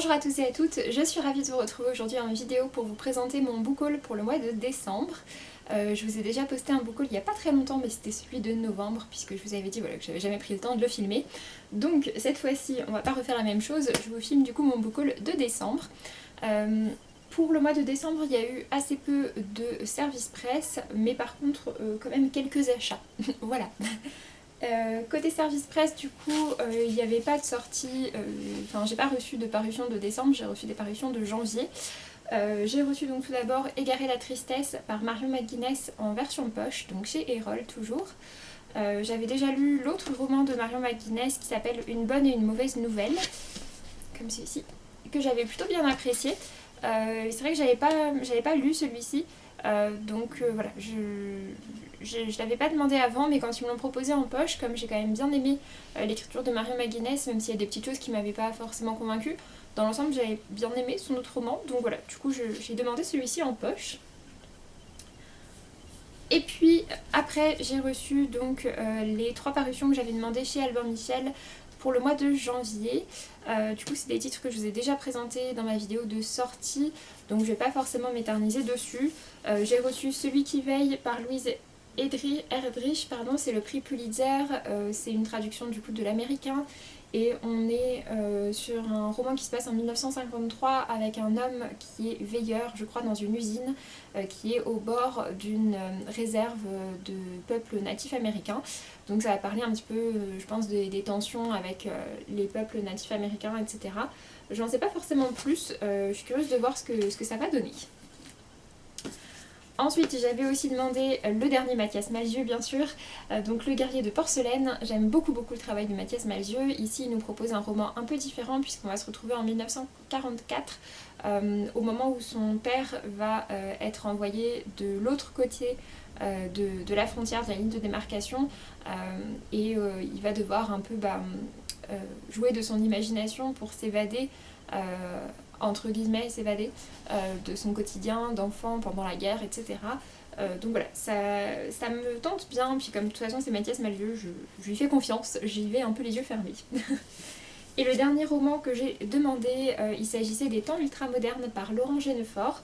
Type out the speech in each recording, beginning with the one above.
Bonjour à tous et à toutes, je suis ravie de vous retrouver aujourd'hui en vidéo pour vous présenter mon book haul pour le mois de décembre. Je vous ai déjà posté un book haul il n'y a pas très longtemps, mais c'était celui de novembre, puisque je vous avais dit voilà, que j'avais jamais pris le temps de le filmer. Donc cette fois-ci, on va pas refaire la même chose, je vous filme du coup mon book haul de décembre. Pour le mois de décembre, il y a eu assez peu de service presse, mais par contre quand même quelques achats. Voilà. Côté service presse, du coup, il n'y avait pas de sortie, enfin j'ai pas reçu de parution de décembre, j'ai reçu des parutions de janvier. J'ai reçu donc tout d'abord Égarer la tristesse par Marion McGuinness en version poche, donc chez Erol toujours. J'avais déjà lu l'autre roman de Marion McGuinness qui s'appelle Une bonne et une mauvaise nouvelle, comme celui-ci, que j'avais plutôt bien apprécié. C'est vrai que j'avais pas lu celui-ci, donc voilà, je l'avais pas demandé avant, mais quand ils me l'ont proposé en poche, comme j'ai quand même bien aimé l'écriture de Marion McGuinness, même s'il y a des petites choses qui m'avaient pas forcément convaincue, dans l'ensemble j'avais bien aimé son autre roman, donc voilà, du coup j'ai demandé celui-ci en poche. Et puis après j'ai reçu donc les 3 parutions que j'avais demandées chez Albin Michel pour le mois de janvier. Du coup c'est des titres que je vous ai déjà présentés dans ma vidéo de sortie, donc je vais pas forcément m'éterniser dessus. J'ai reçu Celui qui veille par Louise Erdrich, c'est le prix Pulitzer, c'est une traduction du coup de l'américain. Et on est sur un roman qui se passe en 1953 avec un homme qui est veilleur, je crois, dans une usine qui est au bord d'une réserve de peuple natif américain. Donc ça va parler un petit peu, je pense, des tensions avec les peuples natifs américains, etc. Je n'en sais pas forcément plus, je suis curieuse de voir ce que ça va donner. Ensuite, j'avais aussi demandé le dernier Mathias Malzieu, bien sûr, donc Le guerrier de porcelaine. J'aime beaucoup le travail de Mathias Malzieu. Ici, il nous propose un roman un peu différent puisqu'on va se retrouver en 1944, au moment où son père va être envoyé de l'autre côté de la frontière, de la ligne de démarcation, et il va devoir un peu jouer de son imagination pour s'évader, entre guillemets s'évader de son quotidien d'enfant pendant la guerre, etc. Donc voilà, ça me tente bien, puis comme de toute façon c'est Mathias Malzieu, je lui fais confiance, j'y vais un peu les yeux fermés. Et le dernier roman que j'ai demandé, il s'agissait des Temps ultramodernes par Laurent Genefort.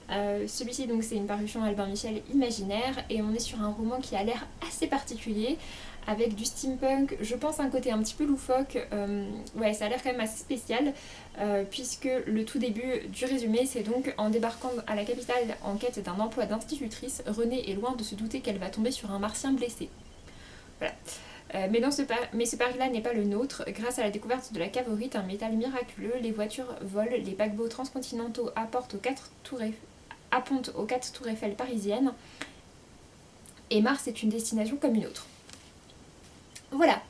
Celui-ci donc c'est une parution Albin Michel imaginaire et on est sur un roman qui a l'air assez particulier avec du steampunk, je pense un côté un petit peu loufoque, ouais ça a l'air quand même assez spécial, puisque le tout début du résumé c'est donc en débarquant à la capitale en quête d'un emploi d'institutrice, Renée est loin de se douter qu'elle va tomber sur un martien blessé. Voilà. Mais ce pari-là n'est pas le nôtre. Grâce à la découverte de la cavorite, un métal miraculeux, les voitures volent, les paquebots transcontinentaux appontent aux 4 tours Eiffel parisiennes, et Mars est une destination comme une autre. Voilà,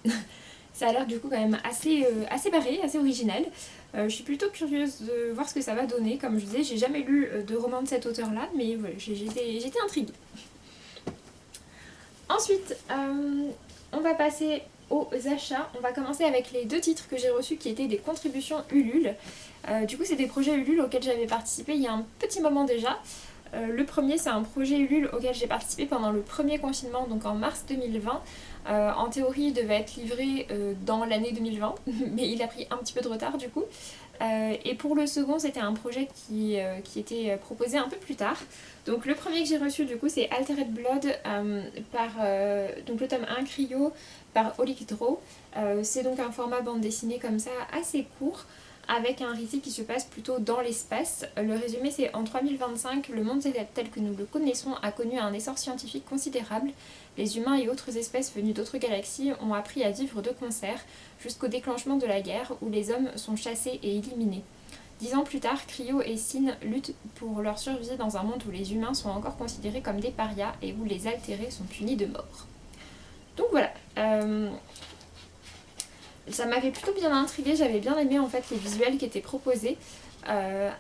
ça a l'air du coup quand même assez barré, assez original. Je suis plutôt curieuse de voir ce que ça va donner. Comme je disais, j'ai jamais lu de roman de cet auteur-là, mais voilà, j'étais intriguée. Ensuite, on va passer aux achats. On va commencer avec les 2 titres que j'ai reçus qui étaient des contributions Ulule. Du coup, c'est des projets Ulule auxquels j'avais participé il y a un petit moment déjà. Le premier, c'est un projet Ulule auquel j'ai participé pendant le premier confinement, donc en mars 2020. En théorie, il devait être livré dans l'année 2020, mais il a pris un petit peu de retard du coup. Et pour le second, c'était un projet qui était proposé un peu plus tard. Donc le premier que j'ai reçu du coup, c'est Altered Blood par donc le tome 1 Cryo par Olic Draw. C'est donc un format bande dessinée comme ça assez court, avec un récit qui se passe plutôt dans l'espace. Le résumé c'est: en 3025, le monde tel que nous le connaissons a connu un essor scientifique considérable. Les humains et autres espèces venues d'autres galaxies ont appris à vivre de concert jusqu'au déclenchement de la guerre où les hommes sont chassés et éliminés. 10 ans plus tard, Cryo et Sin luttent pour leur survie dans un monde où les humains sont encore considérés comme des parias et où les altérés sont punis de mort. Donc voilà. Ça m'avait plutôt bien intriguée, j'avais bien aimé en fait les visuels qui étaient proposés.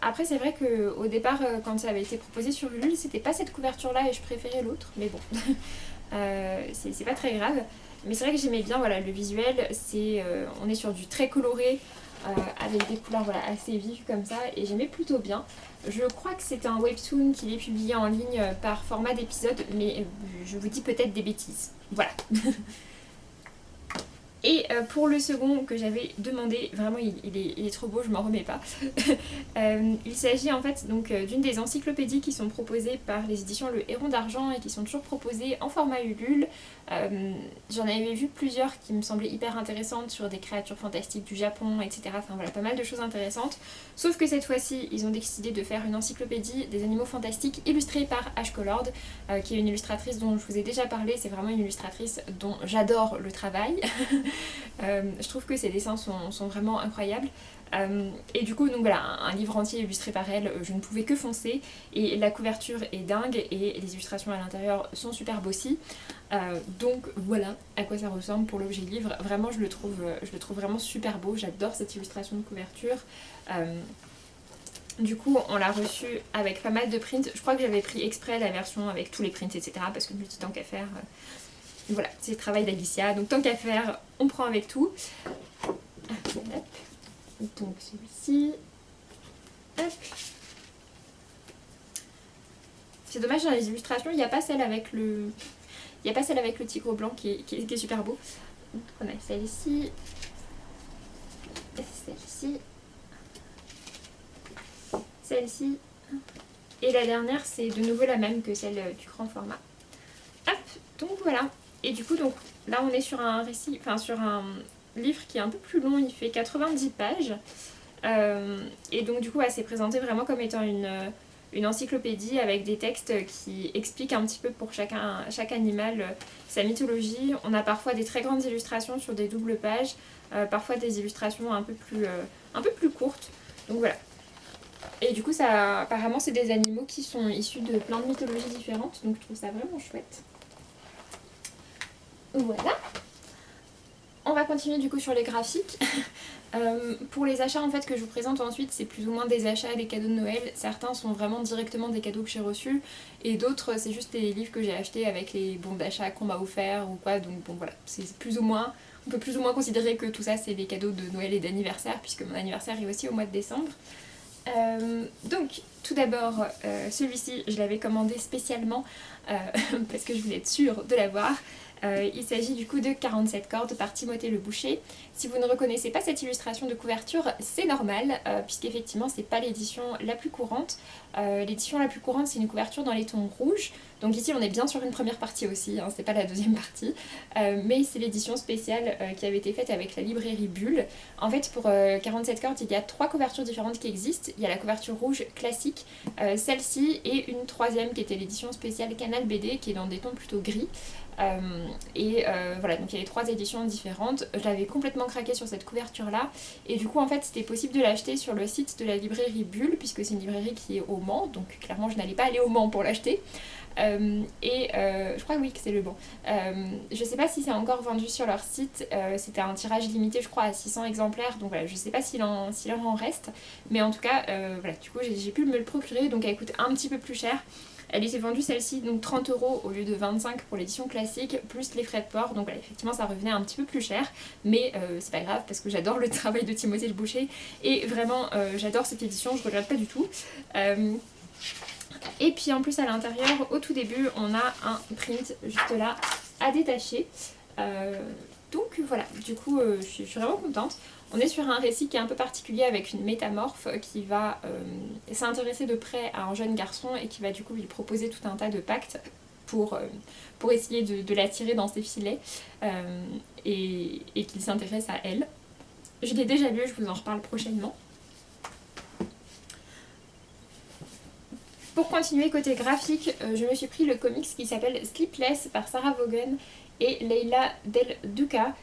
Après c'est vrai qu'au départ quand ça avait été proposé sur Ulule, c'était pas cette couverture là et je préférais l'autre, mais bon, c'est pas très grave. Mais c'est vrai que j'aimais bien voilà, le visuel, on est sur du très coloré, avec des couleurs voilà, assez vives comme ça, et j'aimais plutôt bien. Je crois que c'est un webtoon qu'il est publié en ligne par format d'épisode, mais je vous dis peut-être des bêtises. Voilà. Et pour le second que j'avais demandé, vraiment il est trop beau, je m'en remets pas. Il s'agit en fait donc d'une des encyclopédies qui sont proposées par les éditions Le Héron d'Argent et qui sont toujours proposées en format Ulule. J'en avais vu plusieurs qui me semblaient hyper intéressantes sur des créatures fantastiques du Japon, etc. Enfin voilà, pas mal de choses intéressantes. Sauf que cette fois-ci, ils ont décidé de faire une encyclopédie des animaux fantastiques illustrée par H. Collord, qui est une illustratrice dont je vous ai déjà parlé. C'est vraiment une illustratrice dont j'adore le travail. Je trouve que ses dessins sont vraiment incroyables. Et du coup, donc voilà, un livre entier illustré par elle, je ne pouvais que foncer. Et la couverture est dingue et les illustrations à l'intérieur sont superbes aussi. Donc voilà à quoi ça ressemble pour l'objet livre. Vraiment, je le trouve vraiment super beau. J'adore cette illustration de couverture. Du coup, on l'a reçu avec pas mal de prints. Je crois que j'avais pris exprès la version avec tous les prints, etc. Parce que je me dis tant qu'à faire... Voilà, c'est le travail d'Alicia. Donc tant qu'à faire, on prend avec tout. Donc celui-ci. Hop. C'est dommage dans les illustrations, il n'y a pas celle avec le. Il n'y a pas celle avec le tigre blanc qui est super beau. Donc on a celle-ci. Celle-ci. Celle-ci. Et la dernière, c'est de nouveau la même que celle du grand format. Hop, donc voilà. Et du coup, donc là on est sur un récit, enfin sur un livre qui est un peu plus long, il fait 90 pages. Et donc du coup, c'est présenté vraiment comme étant une encyclopédie avec des textes qui expliquent un petit peu pour chaque animal sa mythologie. On a parfois des très grandes illustrations sur des doubles pages, parfois des illustrations un peu plus courtes. Donc voilà. Et du coup, ça, apparemment, c'est des animaux qui sont issus de plein de mythologies différentes, donc je trouve ça vraiment chouette. Voilà. On va continuer du coup sur les graphiques. Pour les achats en fait que je vous présente ensuite, c'est plus ou moins des achats, des cadeaux de Noël. Certains sont vraiment directement des cadeaux que j'ai reçus et d'autres c'est juste des livres que j'ai achetés avec les bons d'achat qu'on m'a offert ou quoi. Donc bon voilà, c'est plus ou moins, on peut plus ou moins considérer que tout ça c'est des cadeaux de Noël et d'anniversaire puisque mon anniversaire est aussi au mois de décembre. Donc tout d'abord celui-ci je l'avais commandé spécialement parce que je voulais être sûre de l'avoir. Il s'agit du coup de 47 cordes par Timothée Le Boucher. Si vous ne reconnaissez pas cette illustration de couverture, c'est normal, puisqu'effectivement c'est pas l'édition la plus courante. L'édition la plus courante c'est une couverture dans les tons rouges. Donc ici on est bien sur une première partie aussi, hein, c'est pas la deuxième partie. Mais c'est l'édition spéciale qui avait été faite avec la librairie Bulle. En fait pour 47 cordes il y a 3 couvertures différentes qui existent. Il y a la couverture rouge classique, celle-ci et une troisième qui était l'édition spéciale Canal BD qui est dans des tons plutôt gris. Voilà, donc il y avait 3 éditions différentes. J'avais complètement craqué sur cette couverture là et du coup en fait c'était possible de l'acheter sur le site de la librairie Bulle puisque c'est une librairie qui est au Mans, donc clairement je n'allais pas aller au Mans pour l'acheter. Je crois oui que c'est le bon. Je sais pas si c'est encore vendu sur leur site, c'était un tirage limité je crois à 600 exemplaires, donc voilà, je sais pas s'il en reste, mais en tout cas voilà, du coup j'ai pu me le procurer, donc elle coûte un petit peu plus cher. Elle était vendue celle-ci donc 30 € au lieu de 25 pour l'édition classique, plus les frais de port, donc voilà, effectivement ça revenait un petit peu plus cher, mais c'est pas grave parce que j'adore le travail de Timothée Le Boucher et vraiment j'adore cette édition, je regrette pas du tout. Et puis en plus à l'intérieur, au tout début, on a un print juste là à détacher. Donc voilà, du coup je suis vraiment contente. On est sur un récit qui est un peu particulier avec une métamorphe qui va s'intéresser de près à un jeune garçon et qui va du coup lui proposer tout un tas de pactes pour essayer de l'attirer dans ses filets et qu'il s'intéresse à elle. Je l'ai déjà lu, je vous en reparle prochainement. Pour continuer côté graphique, je me suis pris le comics qui s'appelle Sleepless par Sarah Vaughan et Leila Del Duca.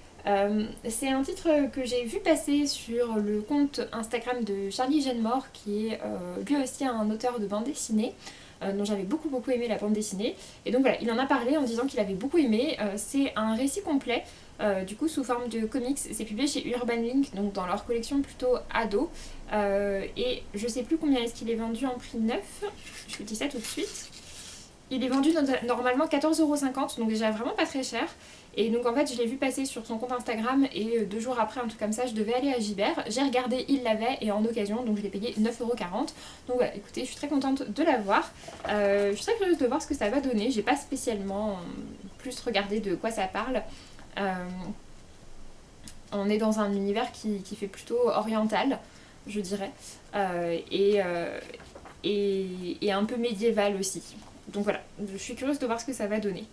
C'est un titre que j'ai vu passer sur le compte Instagram de Charlie Genmore qui est lui aussi un auteur de bande dessinée. Dont j'avais beaucoup aimé la bande dessinée et donc voilà, il en a parlé en disant qu'il avait beaucoup aimé. C'est un récit complet du coup sous forme de comics, c'est publié chez Urban Link donc dans leur collection plutôt ado et je sais plus combien est-ce qu'il est vendu en prix neuf, je vous dis ça tout de suite. Il est vendu normalement 14,50 €, donc déjà vraiment pas très cher. Et donc en fait je l'ai vu passer sur son compte Instagram et 2 jours après, un truc comme ça, je devais aller à Gibert. J'ai regardé, il l'avait et en occasion, donc je l'ai payé 9,40 €. Donc voilà, écoutez, je suis très contente de l'avoir. Je suis très curieuse de voir ce que ça va donner. J'ai pas spécialement plus regardé de quoi ça parle. On est dans un univers qui fait plutôt oriental, je dirais, et un peu médiéval aussi. Donc voilà, je suis curieuse de voir ce que ça va donner.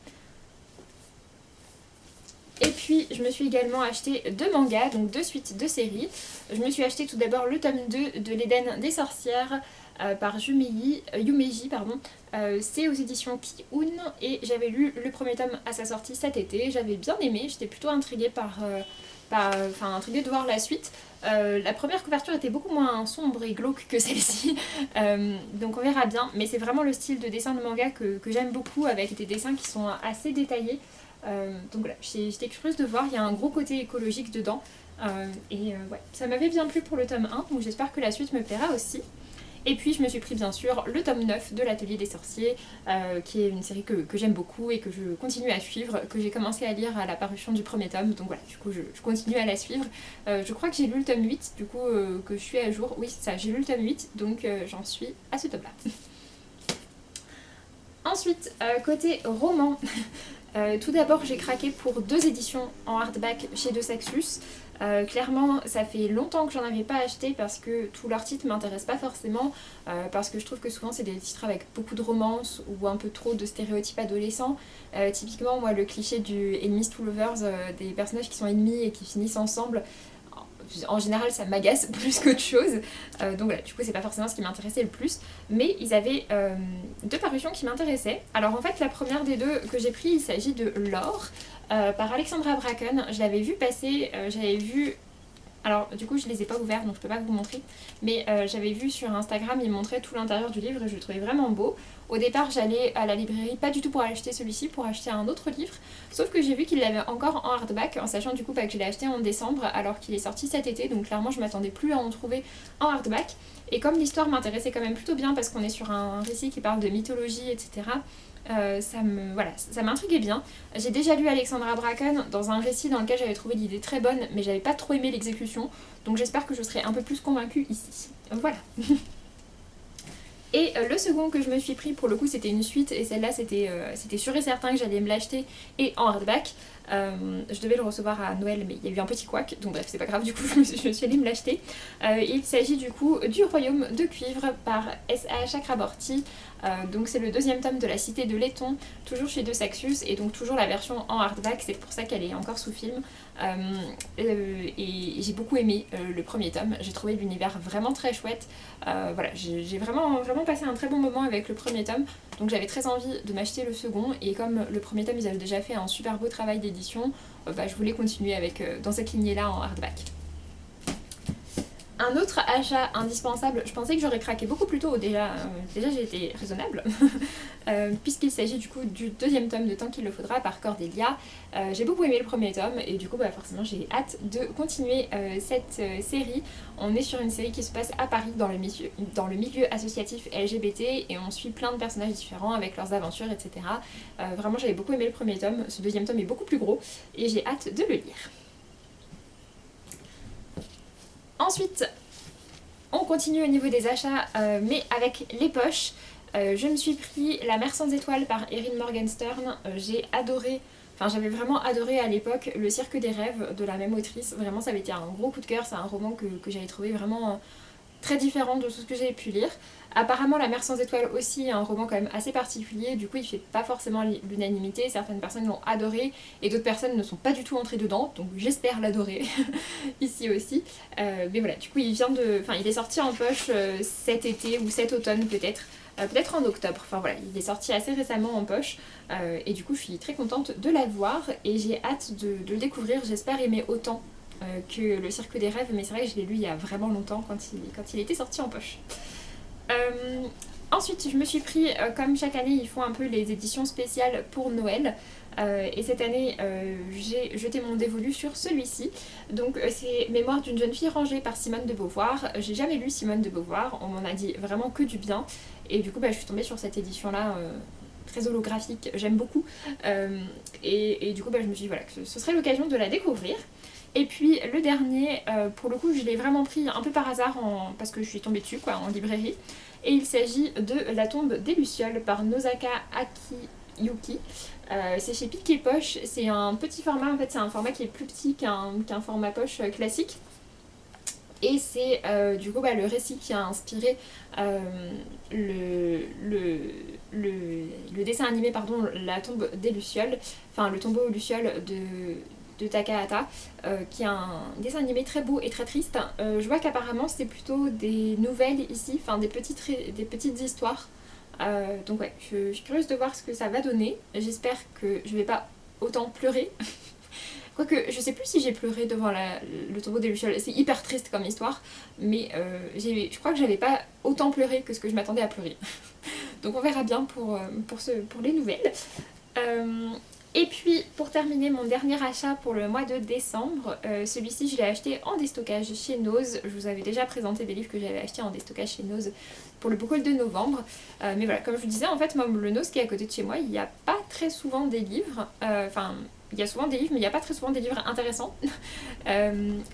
Et puis je me suis également acheté 2 mangas, donc 2 suites de séries. Je me suis acheté tout d'abord le tome 2 de l'Éden des sorcières par Yumeji. C'est aux éditions Ki-un et j'avais lu le premier tome à sa sortie cet été. J'avais bien aimé, j'étais plutôt intriguée intriguée de voir la suite. La première couverture était beaucoup moins sombre et glauque que celle-ci, donc on verra bien. Mais c'est vraiment le style de dessin de manga que j'aime beaucoup, avec des dessins qui sont assez détaillés. Donc voilà, j'étais curieuse de voir, il y a un gros côté écologique dedans. Ouais, ça m'avait bien plu pour le tome 1, donc j'espère que la suite me plaira aussi. Et puis je me suis pris bien sûr le tome 9 de l'Atelier des Sorciers, qui est une série que j'aime beaucoup et que je continue à suivre, que j'ai commencé à lire à la parution du premier tome, donc voilà, du coup je continue à la suivre. Je crois que j'ai lu le tome 8, du coup que je suis à jour, oui c'est ça, j'ai lu le tome 8, donc j'en suis à ce tome-là. Ensuite, côté roman, tout d'abord j'ai craqué pour 2 éditions en hardback chez De Saxus. Clairement ça fait longtemps que j'en avais pas acheté parce que tous leurs titres m'intéressent pas forcément, parce que je trouve que souvent c'est des titres avec beaucoup de romance ou un peu trop de stéréotypes adolescents. Typiquement moi le cliché du Enemies to Lovers, des personnages qui sont ennemis et qui finissent ensemble, en général ça m'agace plus qu'autre chose, donc voilà, du coup c'est pas forcément ce qui m'intéressait le plus, mais ils avaient 2 parutions qui m'intéressaient. Alors en fait la première des 2 que j'ai pris, il s'agit de L'Or par Alexandra Bracken. Je l'avais vu passer, j'avais vu... Alors du coup je les ai pas ouverts donc je peux pas vous montrer, mais j'avais vu sur Instagram, ils montraient tout l'intérieur du livre et je le trouvais vraiment beau. Au départ j'allais à la librairie pas du tout pour acheter celui-ci, pour acheter un autre livre, sauf que j'ai vu qu'il l'avait encore en hardback, en sachant du coup que je l'ai acheté en décembre alors qu'il est sorti cet été, donc clairement je m'attendais plus à en trouver en hardback. Et comme l'histoire m'intéressait quand même plutôt bien parce qu'on est sur un récit qui parle de mythologie, etc., ça m'intriguait bien. J'ai déjà lu Alexandra Bracken dans un récit dans lequel j'avais trouvé l'idée très bonne, mais j'avais pas trop aimé l'exécution, donc j'espère que je serai un peu plus convaincue ici. Voilà. Et le second que je me suis pris, pour le coup c'était une suite, et celle-là c'était sûr et certain que j'allais me l'acheter, et en hardback. Je devais le recevoir à Noël, mais il y a eu un petit couac, donc bref c'est pas grave, du coup je suis allée me l'acheter. Il s'agit du coup du Royaume de Cuivre par S.A. Chakraborty. Donc c'est le 2e tome de la Cité de Laiton, toujours chez De Saxus, et donc toujours la version en hardback, c'est pour ça qu'elle est encore sous film. Et j'ai beaucoup aimé le premier tome, j'ai trouvé l'univers vraiment très chouette. Voilà, j'ai vraiment passé un très bon moment avec le premier tome, donc j'avais très envie de m'acheter le second, et comme le premier tome ils avaient déjà fait un super beau travail d'édition, je voulais continuer dans cette lignée là en hardback. Un autre achat indispensable, je pensais que j'aurais craqué beaucoup plus tôt, déjà j'ai été raisonnable, puisqu'il s'agit du coup du 2e tome de Tant qu'il le faudra par Cordelia. J'ai beaucoup aimé le premier tome et du coup forcément j'ai hâte de continuer cette série. On est sur une série qui se passe à Paris dans le milieu associatif LGBT, et on suit plein de personnages différents avec leurs aventures, etc. Vraiment j'avais beaucoup aimé le premier tome, ce 2e tome est beaucoup plus gros et j'ai hâte de le lire. Ensuite, on continue au niveau des achats, mais avec les poches. Je me suis pris La Mer sans étoiles par Erin Morgenstern. J'ai adoré, j'avais vraiment adoré à l'époque Le Cirque des rêves de la même autrice. Vraiment ça avait été un gros coup de cœur, c'est un roman que j'avais trouvé vraiment très différent de tout ce que j'avais pu lire. Apparemment La Mer sans étoiles aussi est un roman quand même assez particulier, du coup il fait pas forcément l'unanimité, certaines personnes l'ont adoré et d'autres personnes ne sont pas du tout entrées dedans, donc j'espère l'adorer ici aussi. Mais voilà, du coup il est sorti en poche cet été ou cet automne peut-être. Peut-être en octobre, voilà, il est sorti assez récemment en poche, et du coup je suis très contente de l'avoir et j'ai hâte de le découvrir, j'espère aimer autant que Le Cirque des rêves, mais c'est vrai que je l'ai lu il y a vraiment longtemps quand il était sorti en poche. Ensuite je me suis pris, comme chaque année ils font un peu les éditions spéciales pour Noël, et cette année j'ai jeté mon dévolu sur celui-ci. Donc c'est Mémoire d'une jeune fille rangée par Simone de Beauvoir. J'ai jamais lu Simone de Beauvoir, on m'en a dit vraiment que du bien, et du coup je suis tombée sur cette édition là très holographique, j'aime beaucoup, et du coup je me suis dit que ce serait l'occasion de la découvrir. Et puis le dernier, pour le coup je l'ai vraiment pris un peu par hasard parce que je suis tombée dessus en librairie, et il s'agit de La tombe des Lucioles par Nosaka Yuki. C'est chez Pique et Poche, c'est un petit format, en fait c'est un format qui est plus petit qu'un format poche classique. Et c'est du coup le récit qui a inspiré le, le, le dessin animé, pardon, La tombe des Lucioles, enfin le tombeau aux Lucioles de Takahata, qui est un dessin animé très beau et très triste. Je vois qu'apparemment c'est plutôt des nouvelles ici, enfin des petites histoires. Donc ouais, je suis curieuse de voir ce que ça va donner. J'espère que je vais pas autant pleurer. Quoique, je sais plus si j'ai pleuré devant le tombeau des Lucioles. C'est hyper triste comme histoire, mais je crois que j'avais pas autant pleuré que ce que je m'attendais à pleurer. Donc on verra bien pour les nouvelles. Et puis pour terminer mon dernier achat pour le mois de décembre, celui-ci je l'ai acheté en déstockage chez Nose. Je vous avais déjà présenté des livres que j'avais achetés en déstockage chez Nose pour le book haul de novembre. Mais voilà, comme je vous disais, en fait, moi, le Nose qui est à côté de chez moi, il n'y a pas très souvent des livres. Enfin, il y a souvent des livres, mais il n'y a pas très souvent des livres intéressants.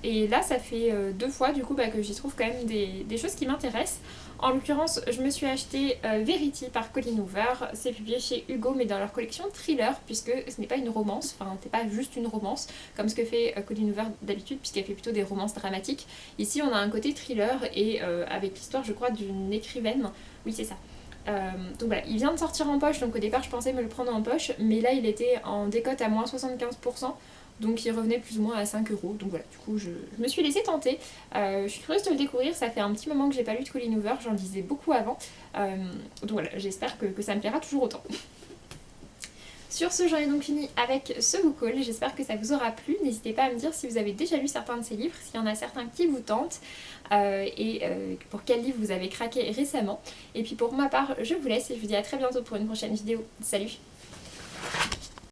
Et là, ça fait 2 fois du coup que j'y trouve quand même des choses qui m'intéressent. En l'occurrence, je me suis acheté Verity par Colleen Hoover. C'est publié chez Hugo, mais dans leur collection thriller, puisque ce n'est pas une romance, enfin, c'est pas juste une romance, comme ce que fait Colleen Hoover d'habitude, puisqu'elle fait plutôt des romances dramatiques. Ici, on a un côté thriller, et avec l'histoire, je crois, d'une écrivaine. Oui, c'est ça. Donc voilà, il vient de sortir en poche, donc au départ je pensais me le prendre en poche, mais là il était en décote à moins 75%, donc il revenait plus ou moins à 5 euros. Donc voilà, du coup je me suis laissée tenter. Je suis curieuse de le découvrir, ça fait un petit moment que j'ai pas lu de Colleen Hoover, j'en lisais beaucoup avant. Donc voilà, j'espère que ça me plaira toujours autant. Sur ce, j'en ai donc fini avec ce book haul, j'espère que ça vous aura plu. N'hésitez pas à me dire si vous avez déjà lu certains de ces livres, s'il y en a certains qui vous tentent, et pour quel livre vous avez craqué récemment. Et puis pour ma part, je vous laisse et je vous dis à très bientôt pour une prochaine vidéo. Salut!